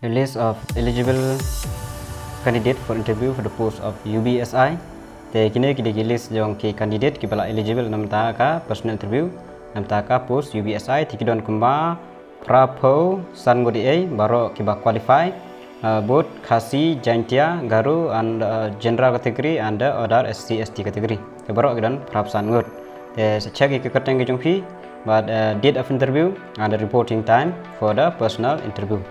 A list of eligible candidate for interview for the post of UBSI. Te kini kita list jong ki candidate ki bala eligible nam ta ka personal interview nam ta ka post UBSI ti kidon kumba prapo san ngodi a baro ki ba qualify both khasi jaintia garu and general category and other SC ST category te baro kidon prap san ngot te check ki kateng jong fi but date of interview and the reporting time for the personal interview.